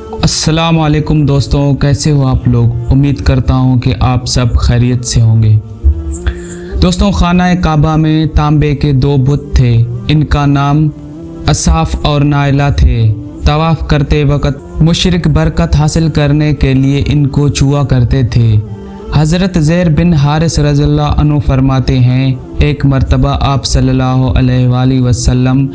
अस्सलाम वालेकुम दोस्तों, कैसे हो आप लोग। उम्मीद करता हूँ कि आप सब खैरियत से होंगे। दोस्तों, खाना काबा में तांबे के 2 बुत थे। इनका नाम असाफ और नाइला थे। तवाफ़ करते वक्त मुशरिक बरकत हासिल करने के लिए इनको छुआ करते थे। हज़रत ज़ैर बिन हारिस रज़ियल्लाहु अन्हु फरमाते हैं, एक मरतबा आप सल्लल्लाहु अलैहि वसल्लम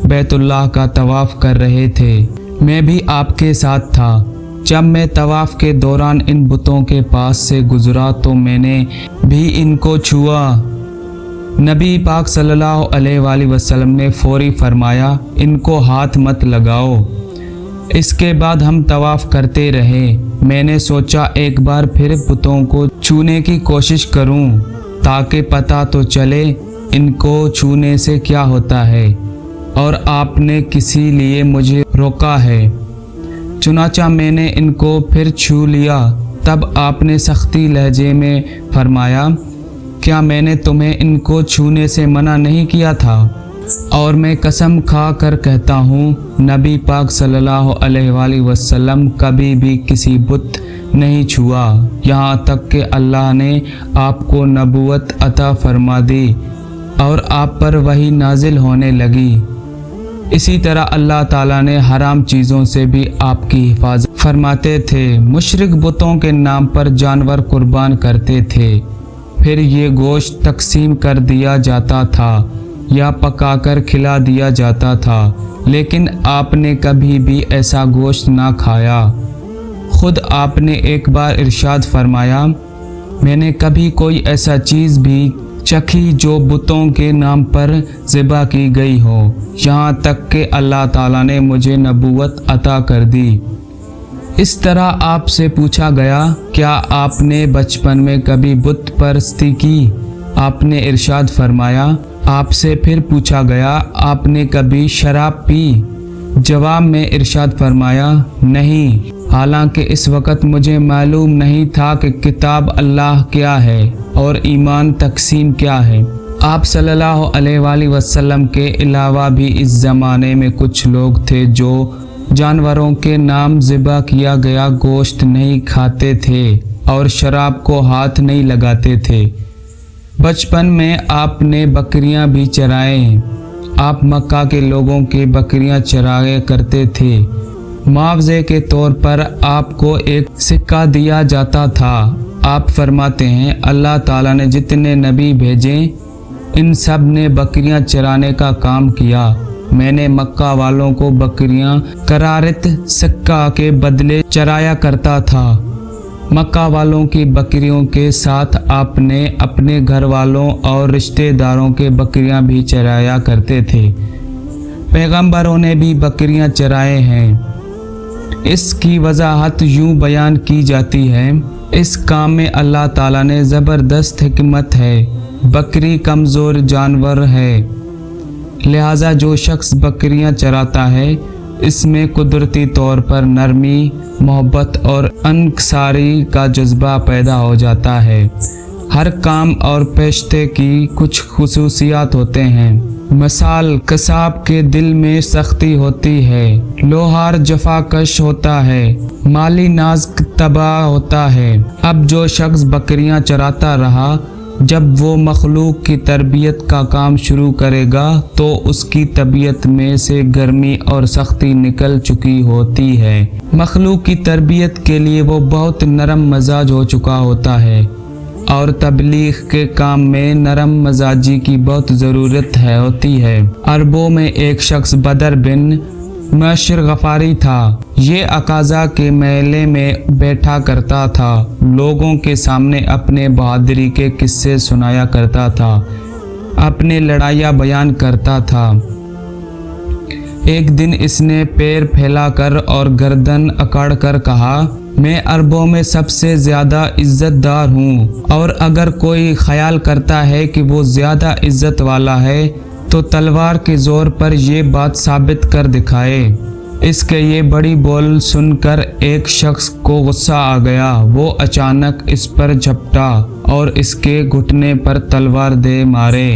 बैतुल्लाह का तवाफ़ कर रहे थे। मैं भी आपके साथ था। जब मैं तवाफ़ के दौरान इन बुतों के पास से गुज़रा तो मैंने भी इनको छुआ। नबी पाक सल्लल्लाहु अलैहि वसल्लम ने फ़ौरी फरमाया, इनको हाथ मत लगाओ। इसके बाद हम तवाफ़ करते रहे। मैंने सोचा एक बार फिर बुतों को छूने की कोशिश करूं, ताकि पता तो चले इनको छूने से क्या होता है, और आपने किसी लिए मुझे रोका है। चुनाचा मैंने इनको फिर छू लिया। तब आपने सख्ती लहजे में फरमाया, क्या मैंने तुम्हें इनको छूने से मना नहीं किया था? और मैं कसम खा कर कहता हूँ, नबी पाक सल्लल्लाहु अलैहि वसल्लम कभी भी किसी बुत नहीं छुआ, यहाँ तक कि अल्लाह ने आपको नबूवत अता फरमा दी और आप पर वही नाजिल होने लगी। इसी तरह अल्लाह ताला ने हराम चीज़ों से भी आपकी हिफाजत फरमाते थे। मुशरिक बुतों के नाम पर जानवर कुर्बान करते थे, फिर ये गोश्त तकसीम कर दिया जाता था या पकाकर खिला दिया जाता था, लेकिन आपने कभी भी ऐसा गोश्त ना खाया। खुद आपने एक बार इरशाद फरमाया, मैंने कभी कोई ऐसा चीज़ भी चखी जो बुतों के नाम पर ज़िबा की गई हो, यहाँ तक कि अल्लाह ताला ने मुझे नबूवत अता कर दी। इस तरह आपसे पूछा गया, क्या आपने बचपन में कभी बुत परस्ती की? आपने इरशाद फरमाया। आपसे फिर पूछा गया, आपने कभी शराब पी? जवाब में इरशाद फरमाया, नहीं, हालांकि इस वक्त मुझे मालूम नहीं था कि किताब अल्लाह क्या है और ईमान तकसीम क्या है। आप सल्लल्लाहु अलैहि वसल्लम के अलावा भी इस ज़माने में कुछ लोग थे जो जानवरों के नाम ज़िबा किया गया गोश्त नहीं खाते थे और शराब को हाथ नहीं लगाते थे। बचपन में आपने बकरियां भी चराए। आप मक्का के लोगों के बकरियां चराया करते थे। मुआवजे के तौर पर आपको एक सिक्का दिया जाता था। आप फरमाते हैं, अल्लाह ताला ने जितने नबी भेजे इन सब ने बकरियां चराने का काम किया। मैंने मक्का वालों को बकरियां करारित सिक्का के बदले चराया करता था। मक्का वालों की बकरियों के साथ आपने अपने घर वालों और रिश्तेदारों के बकरियां भी चराया करते थे। पैगंबरों ने भी बकरियां चराए हैं। इसकी वजाहत यूं बयान की जाती है, इस काम में अल्लाह ताला ने ज़बरदस्त हिकमत है। बकरी कमज़ोर जानवर है, लिहाजा जो शख्स बकरियां चराता है इसमें कुदरती तौर पर नरमी, मोहब्बत और अंसारी का जज्बा पैदा हो जाता है। हर काम और पेशते की कुछ खुसूसियात होते हैं। मिसाल, कसाब के दिल में सख्ती होती है, लोहार जफाकश होता है, माली नाज़ तबाह होता है। अब जो शख्स बकरियां चराता रहा, जब वो मखलूक की तरबियत का काम शुरू करेगा तो उसकी तबीयत में से गर्मी और सख्ती निकल चुकी होती है। मखलूक की तरबियत के लिए वो बहुत नरम मजाज हो चुका होता है और तबलीग के काम में नरम मजाजी की बहुत ज़रूरत होती है। अरबों में एक शख्स बदर बिन मशर गफारी था। ये अकाज़ा के मेले में बैठा करता था, लोगों के सामने अपने बहादुरी के किस्से सुनाया करता था, अपने लड़ाइयाँ बयान करता था। एक दिन इसने पैर फैलाकर और गर्दन अकड़ कर कहा, मैं अरबों में सबसे ज़्यादा इज़्ज़तदार हूँ, और अगर कोई ख्याल करता है कि वो ज़्यादा इज़्ज़त वाला है तो तलवार के ज़ोर पर ये बात साबित कर दिखाए। इसके ये बड़ी बोल सुनकर एक शख्स को गुस्सा आ गया। वो अचानक इस पर झपटा और इसके घुटने पर तलवार दे मारे।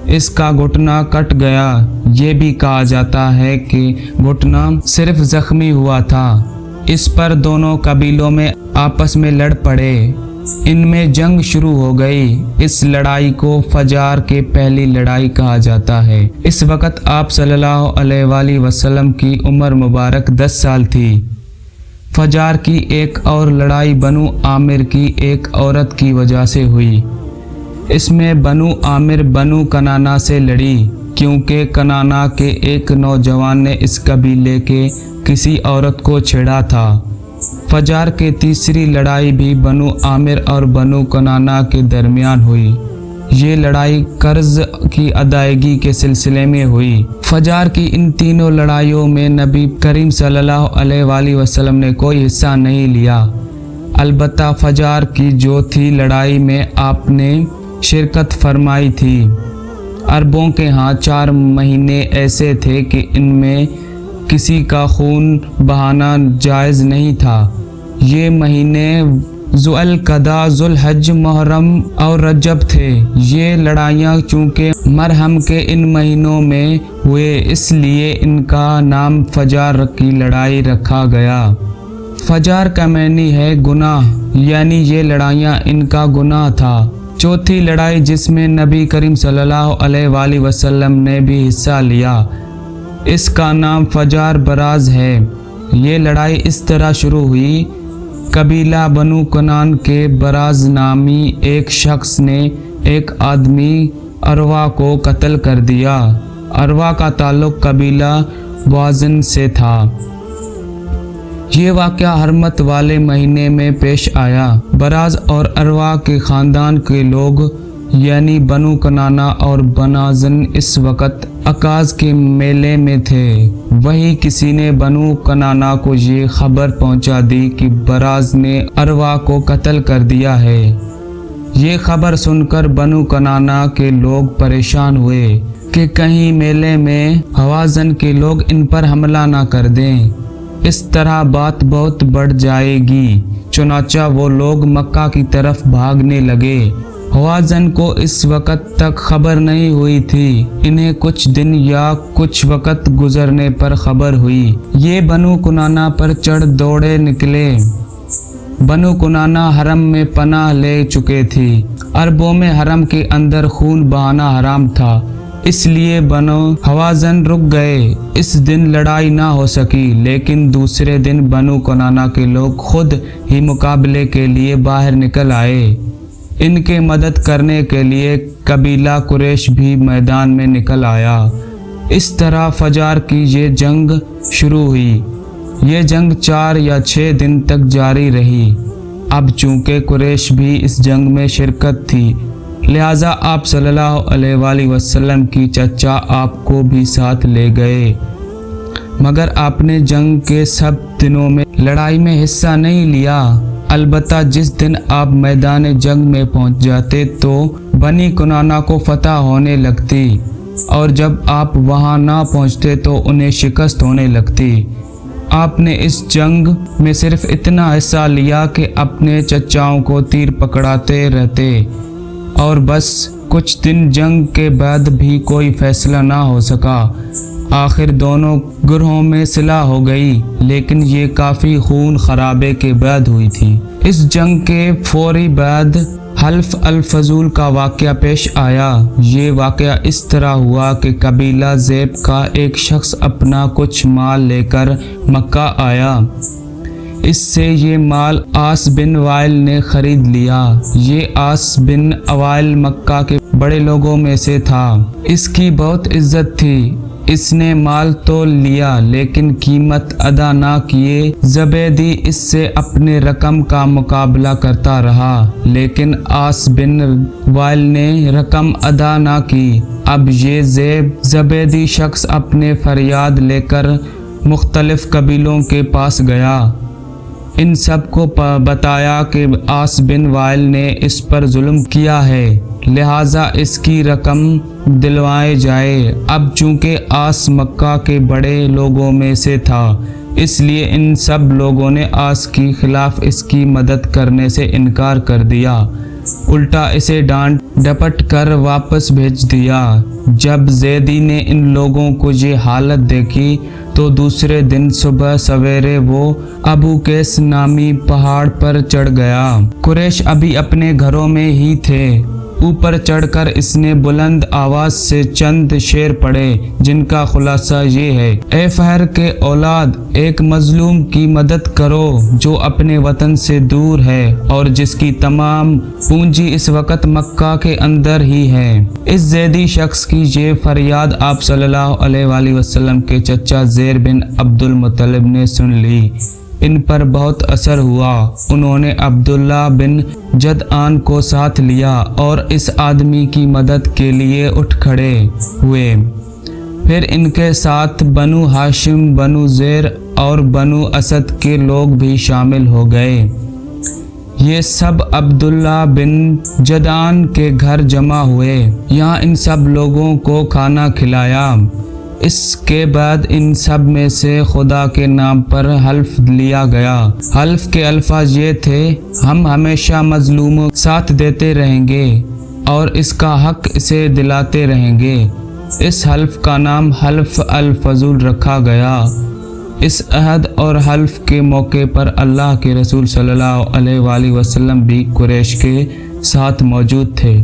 इसका घुटना कट गया। ये भी कहा जाता है कि घुटना सिर्फ जख्मी हुआ था। इस पर दोनों कबीलों में आपस में लड़ पड़े। इनमें जंग शुरू हो गई। इस लड़ाई को फजार के पहली लड़ाई कहा जाता है। इस वक्त आप सल्लल्लाहु अलैहि वसल्लम की उम्र मुबारक 10 साल थी। फजार की एक और लड़ाई बनु आमिर की एक औरत की वजह से हुई। इसमें बनु आमिर बनु कनाना से लड़ी, क्योंकि कनाना के एक नौजवान ने इस कबीले के किसी औरत को छेड़ा था। फजार के तीसरी लड़ाई भी बनु आमिर और बनु कनाना के दरमियान हुई। ये लड़ाई कर्ज की अदायगी के सिलसिले में हुई। फजार की इन तीनों लड़ाइयों में नबी करीम सल्लल्लाहु अलैहि वसल्लम ने कोई हिस्सा नहीं लिया। अलबत्ता फजार की जो थी लड़ाई में आपने शिरकत फरमाई थी। अरबों के यहाँ 4 महीने ऐसे थे कि इनमें किसी का खून बहाना जायज़ नहीं था। ये महीने ज़ुल्क़दा, ज़ुल्हज्ज, मुहर्रम और रजब थे। ये लड़ाइयाँ चूँकि मरहम के इन महीनों में हुए, इसलिए इनका नाम फजार की लड़ाई रखा गया। फजार का मानी है गुनाह, यानी ये लड़ाइयाँ इनका गुनाह था। चौथी लड़ाई जिसमें नबी करीम सल्लल्लाहु अलैहि वसल्लम ने भी हिस्सा लिया, इसका नाम फजार बराज है। ये लड़ाई इस तरह शुरू हुई। कबीला बनु कनान के बराज नामी एक शख्स ने एक आदमी अरवा को कत्ल कर दिया। अरवा का ताल्लुक कबीला वाजन से था। ये वाक़या हरमत वाले महीने में पेश आया। बराज और अरवा के ख़ानदान के लोग यानी बनु कनाना और बनाजन इस वक़्त अकाज के मेले में थे। वही किसी ने बनु कनाना को ये खबर पहुंचा दी कि बराज ने अरवा को कत्ल कर दिया है। ये खबर सुनकर बनु कनाना के लोग परेशान हुए कि कहीं मेले में हवाजन के लोग इन पर हमला ना कर दें, इस तरह बात बहुत बढ़ जाएगी। चुनाचा वो लोग मक्का की तरफ भागने लगे। हवाजन को इस वक़्त तक खबर नहीं हुई थी। इन्हें कुछ दिन या कुछ वक़्त गुजरने पर खबर हुई। ये बनु कुनाना पर चढ़ दौड़े निकले। बनु कुनाना हरम में पनाह ले चुके थी। अरबों में हरम के अंदर खून बहाना हराम था, इसलिए बनु हवाजन रुक गए। इस दिन लड़ाई ना हो सकी, लेकिन दूसरे दिन बनु कुनाना के लोग खुद ही मुकाबले के लिए बाहर निकल आए। इनके मदद करने के लिए कबीला कुरैश भी मैदान में निकल आया। इस तरह फजार की ये जंग शुरू हुई। ये जंग 4 या 6 दिन तक जारी रही। अब चूँकि कुरैश भी इस जंग में शिरकत थी, लिहाजा आप सल्लल्लाहु अलैहि वसल्लम की चचा आपको भी साथ ले गए, मगर आपने जंग के सब दिनों में लड़ाई में हिस्सा नहीं लिया। अलबत्ता जिस दिन आप मैदान जंग में पहुंच जाते तो बनी कुनाना को फतह होने लगती, और जब आप वहां ना पहुंचते तो उन्हें शिकस्त होने लगती। आपने इस जंग में सिर्फ इतना हिस्सा लिया कि अपने चचाओं को तीर पकड़ाते रहते, और बस कुछ दिन जंग के बाद भी कोई फैसला ना हो सका। आखिर दोनों ग्रोहों में सिला हो गई, लेकिन ये काफ़ी खून खराबे के बाद हुई थी। इस जंग के फौरी बाद हल्फ अल फजूल का वाक़या पेश आया। ये वाक़या इस तरह हुआ कि कबीला ज़ैब का एक शख्स अपना कुछ माल लेकर मक्का आया। इससे ये माल आस बिन वाइल ने खरीद लिया। ये आस बिन वाइल मक्का के बड़े लोगों में से था। इसकी बहुत इज्जत थी। इसने माल तो लिया, लेकिन कीमत अदा ना किए ज़बैदी इससे अपने रकम का मुकाबला करता रहा, लेकिन आस बिन वाइल ने रकम अदा ना की। अब ये ज़बैदी शख्स अपने फरियाद लेकर मुख्तलिफ कबीलों के पास गया। इन सब को बताया कि आस बिन वाइल ने इस पर जुल्म किया है, लिहाजा इसकी रकम दिलवाए जाए। अब चूँकि आस मक्का के बड़े लोगों में से था, इसलिए इन सब लोगों ने आस के खिलाफ इसकी मदद करने से इनकार कर दिया, उल्टा इसे डांट डपट कर वापस भेज दिया। जब ज़ैदी ने इन लोगों को ये हालत देखी तो दूसरे दिन सुबह सवेरे वो अबू कैस नामी पहाड़ पर चढ़ गया। कुरैश अभी अपने घरों में ही थे। ऊपर चढ़कर इसने बुलंद आवाज से चंद शेर पढ़े, जिनका खुलासा ये है। ए फहर के औलाद, एक मजलूम की मदद करो जो अपने वतन से दूर है और जिसकी तमाम पूंजी इस वक्त मक्का के अंदर ही है। इस ज़ैदी शख्स की ये फरियाद आप सल्लल्लाहु अलैहि वसल्लम के चचा ज़ेर बिन अब्दुल मुत्तलिब ने सुन ली। इन पर बहुत असर हुआ। उन्होंने अब्दुल्ला बिन जदआन को साथ लिया और इस आदमी की मदद के लिए उठ खड़े हुए। फिर इनके साथ बनु हाशिम, बनु ज़ेर और बनु असद के लोग भी शामिल हो गए। ये सब अब्दुल्ला बिन जदआन के घर जमा हुए। यहाँ इन सब लोगों को खाना खिलाया। इसके बाद इन सब में से खुदा के नाम पर हल्फ लिया गया। हल्फ के अल्फाज ये थे, हम हमेशा मजलूमों साथ देते रहेंगे और इसका हक इसे दिलाते रहेंगे। इस हल्फ का नाम हल्फ अल फजूल रखा गया। इस अहद और हल्फ के मौके पर अल्लाह के रसूल सल्लल्लाहु अलैहि वसल्लम भी कुरैश के साथ मौजूद थे।